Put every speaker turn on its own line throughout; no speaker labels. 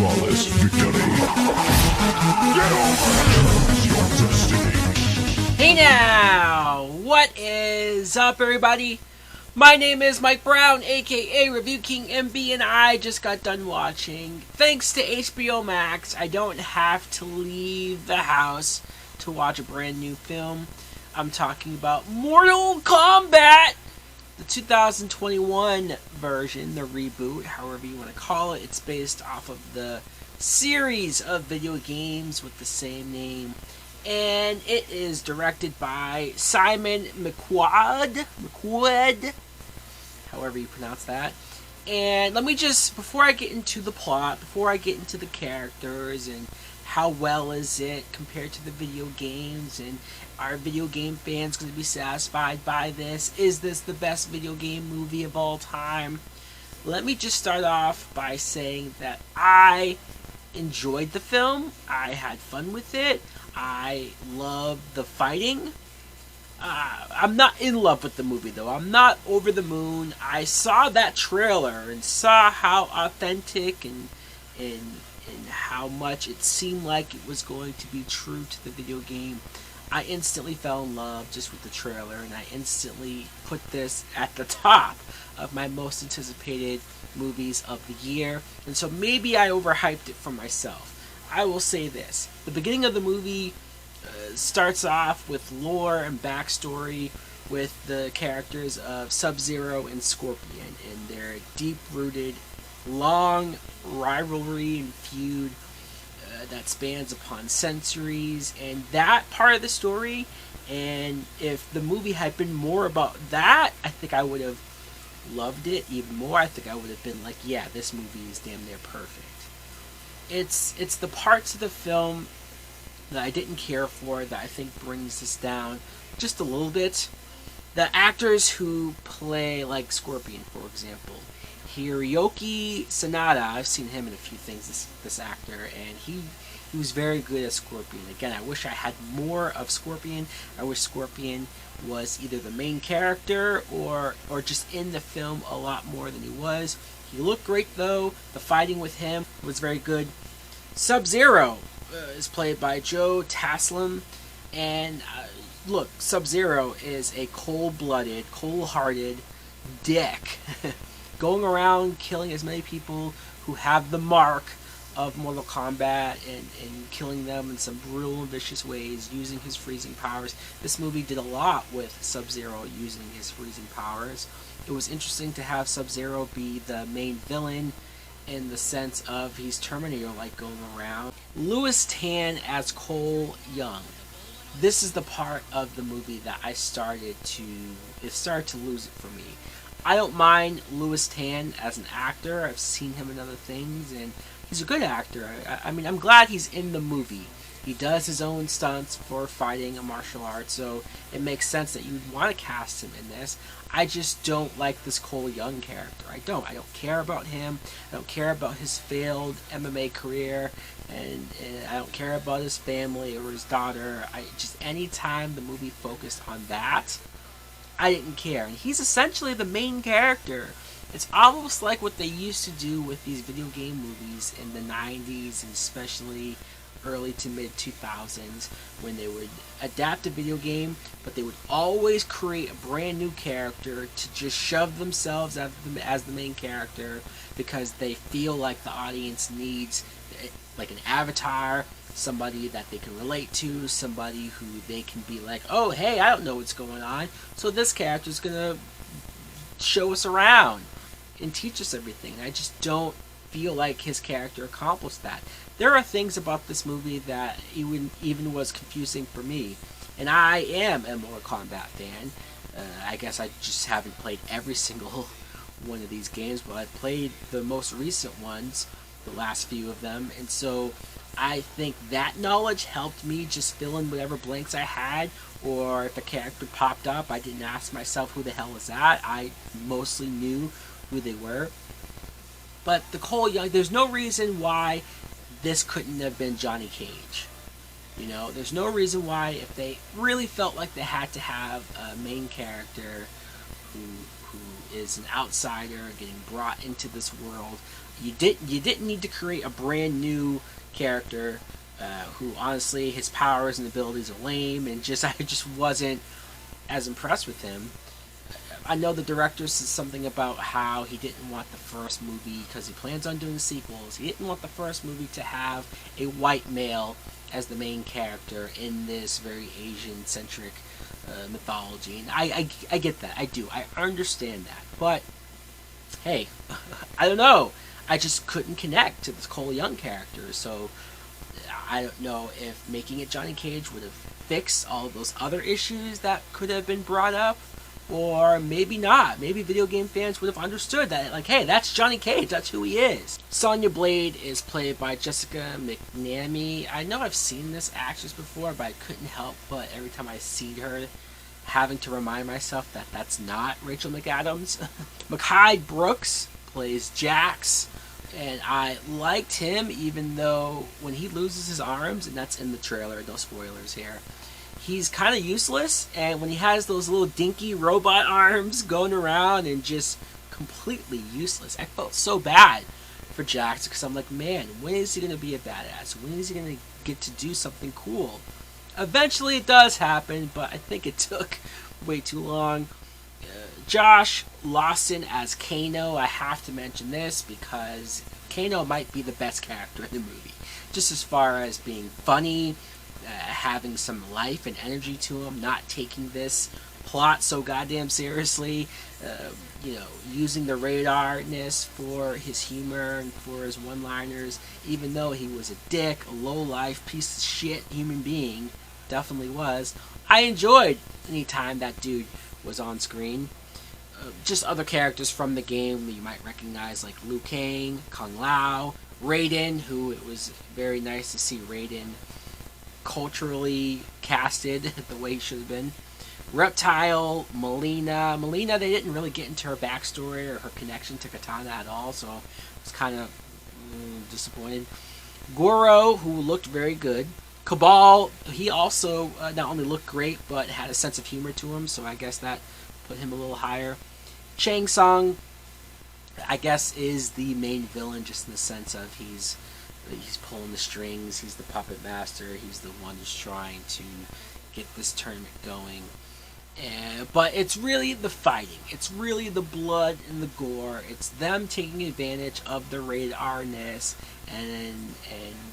flawless victory. Get over! Choose your destiny.
Hey now! What is up, everybody? My name is Mike Brown, aka Review King MB, and I just got done watching. Thanks to HBO Max, I don't have to leave the house to watch a brand new film. I'm talking about Mortal Kombat! The 2021 version, the reboot, however you want to call it. It's based off of the series of video games with the same name. And it is directed by Simon McQuoid, however you pronounce that. And let me just, before I get into the plot, before I get into the characters and how well is it compared to the video games, and are video game fans going to be satisfied by this? Is this the best video game movie of all time? Let me just start off by saying that I enjoyed the film. I had fun with it. I loved the fighting. I'm not in love with the movie, though. I'm not over the moon. I saw that trailer and saw how authentic and how much it seemed like it was going to be true to the video game. I instantly fell in love just with the trailer, and I instantly put this at the top of my most anticipated movies of the year. And so maybe I overhyped it for myself. I will say this. The beginning of the movie starts off with lore and backstory with the characters of Sub-Zero and Scorpion and their deep-rooted, long rivalry and feud that spans upon centuries, and that part of the story. And if the movie had been more about that, I think I would have loved it even more. I think I would have been like, yeah, this movie is damn near perfect. It's the parts of the film that I didn't care for that I think brings this down just a little bit. The actors who play like Scorpion, for example, Hiroyuki Sanada, I've seen him in a few things, this actor, and he was very good as Scorpion. Again, I wish I had more of Scorpion. I wish Scorpion was either the main character or just in the film a lot more than he was. He looked great, though. The fighting with him was very good. Sub-Zero is played by Joe Taslim, and look, Sub-Zero is a cold-blooded, cold-hearted dick going around killing as many people who have the mark of Mortal Kombat and killing them in some brutal and vicious ways using his freezing powers. This movie did a lot with Sub-Zero using his freezing powers. It was interesting to have Sub-Zero be the main villain in the sense of he's Terminator-like going around. Louis Tan as Cole Young. This is the part of the movie that it started to lose it for me. I don't mind Louis Tan as an actor. I've seen him in other things, and he's a good actor. I mean, I'm glad he's in the movie. He does his own stunts for fighting and martial arts, so it makes sense that you'd want to cast him in this. I just don't like this Cole Young character. I don't care about him. I don't care about his failed MMA career, and I don't care about his family or his daughter. Any time the movie focused on that, I didn't care. And he's essentially the main character. It's almost like what they used to do with these video game movies in the 90s, and especially early to mid 2000s, when they would adapt a video game, but they would always create a brand new character to just shove themselves as the main character because they feel like the audience needs like an avatar, somebody that they can relate to, somebody who they can be like, oh hey, I don't know what's going on, so this character's gonna show us around and teach us everything. I just don't feel like his character accomplished that. There are things about this movie that even was confusing for me, and I am a Mortal Kombat fan. I guess I just haven't played every single one of these games, but I've played the most recent ones, the last few of them, and so I think that knowledge helped me just fill in whatever blanks I had, or if a character popped up, I didn't ask myself who the hell is that. I mostly knew who they were. But the Cole Young, there's no reason why this couldn't have been Johnny Cage. You know, there's no reason why, if they really felt like they had to have a main character who is an outsider getting brought into this world. You didn't need to create a brand new character who honestly his powers and abilities are lame, and I just wasn't as impressed with him. I know the director said something about how he didn't want the first movie, because he plans on doing sequels, he didn't want the first movie to have a white male as the main character in this very Asian-centric mythology. And I get that. I do. I understand that. But, hey, I don't know. I just couldn't connect to this Cole Young character, so I don't know if making it Johnny Cage would have fixed all of those other issues that could have been brought up, or maybe not. Maybe video game fans would have understood that, like, hey, that's Johnny Cage, that's who he is. Sonya Blade is played by Jessica McNamee. I know I've seen this actress before, but I couldn't help but every time I see her having to remind myself that that's not Rachel McAdams. Mekhi Brooks plays Jax, and I liked him even though when he loses his arms, and that's in the trailer, no spoilers here, he's kind of useless, and when he has those little dinky robot arms going around and just completely useless, I felt so bad for Jax, because I'm like, man, when is he going to be a badass? When is he going to get to do something cool? Eventually it does happen, but I think it took way too long. Josh Lawson as Kano, I have to mention this because Kano might be the best character in the movie. Just as far as being funny, having some life and energy to him, not taking this plot so goddamn seriously, using the radarness for his humor and for his one-liners, even though he was a dick, a low-life, piece of shit human being, definitely was. I enjoyed any time that dude was on screen. Just other characters from the game that you might recognize, like Liu Kang, Kung Lao, Raiden, who it was very nice to see Raiden culturally casted the way he should have been. Reptile, Melina, they didn't really get into her backstory or her connection to Katana at all, so I was kind of disappointed. Goro, who looked very good. Cabal, he also not only looked great, but had a sense of humor to him, so I guess that put him a little higher. Shang Tsung, I guess, is the main villain, just in the sense of he's pulling the strings, he's the puppet master, he's the one who's trying to get this tournament going. But it's really the fighting, it's really the blood and the gore, it's them taking advantage of the rated-R-ness, and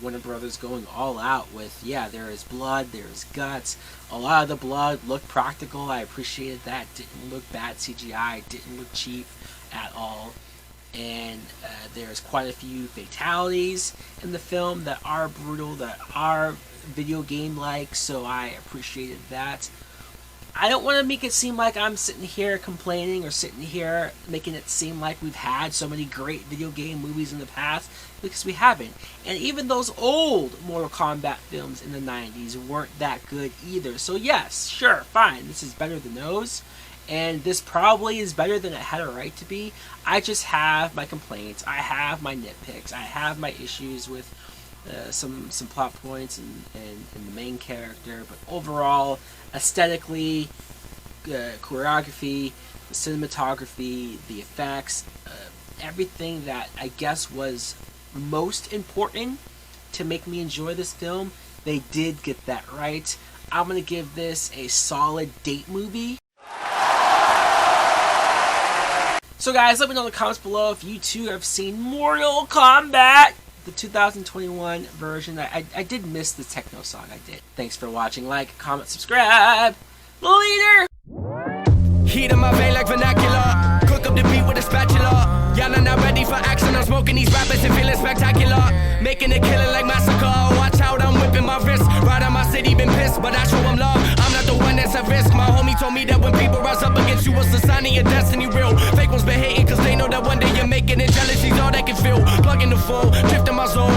Warner Brothers going all out with, yeah, there is blood, there is guts. A lot of the blood looked practical, I appreciated that, didn't look bad CGI, didn't look cheap at all. And there's quite a few fatalities in the film that are brutal, that are video game-like, so I appreciated that. I don't want to make it seem like I'm sitting here complaining or sitting here making it seem like we've had so many great video game movies in the past, because we haven't. And even those old Mortal Kombat films in the 90s weren't that good either. So yes, sure, fine, this is better than those. And this probably is better than it had a right to be. I just have my complaints. I have my nitpicks. I have my issues with some plot points and the main character. But overall, aesthetically, choreography, the cinematography, the effects, everything that I guess was most important to make me enjoy this film, they did get that right. I'm going to give this a solid date movie. So guys, let me know in the comments below if you too have seen Mortal Kombat, the 2021 version. I did miss the techno song, I did. Thanks for watching. Like, comment, subscribe. Later!
Heat in my vein like vernacular. Cook up the beat with a spatula. Y'all are not ready for action. I'm smoking these rappers and feeling spectacular. Making it killing like massacre. Watch out, I'm whipping my wrist. Right on my city, been pissed, but I show them love. I'm not the one that's at risk. My homie told me that when people rise up against you, it's a sign of your destiny real. Fake ones been hating cause they know that one day you're making it. Jealousy's all they can feel. Plug in the phone, drift in my zone.